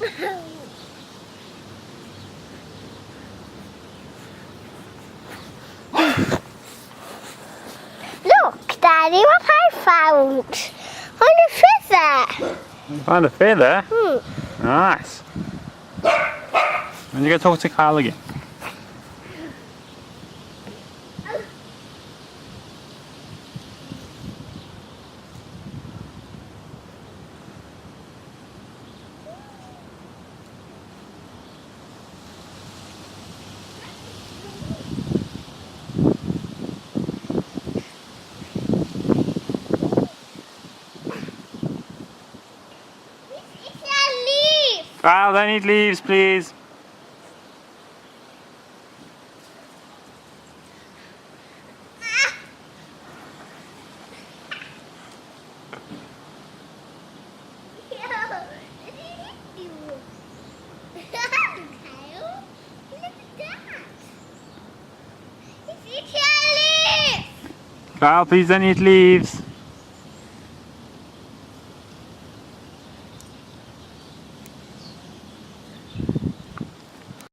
Look, Daddy, what I found on a feather. Found a feather? Hmm. Nice. When you go talk to Carl again? It's a leaf. Carl, don't eat leaves, please. Carl, please don't eat leaves.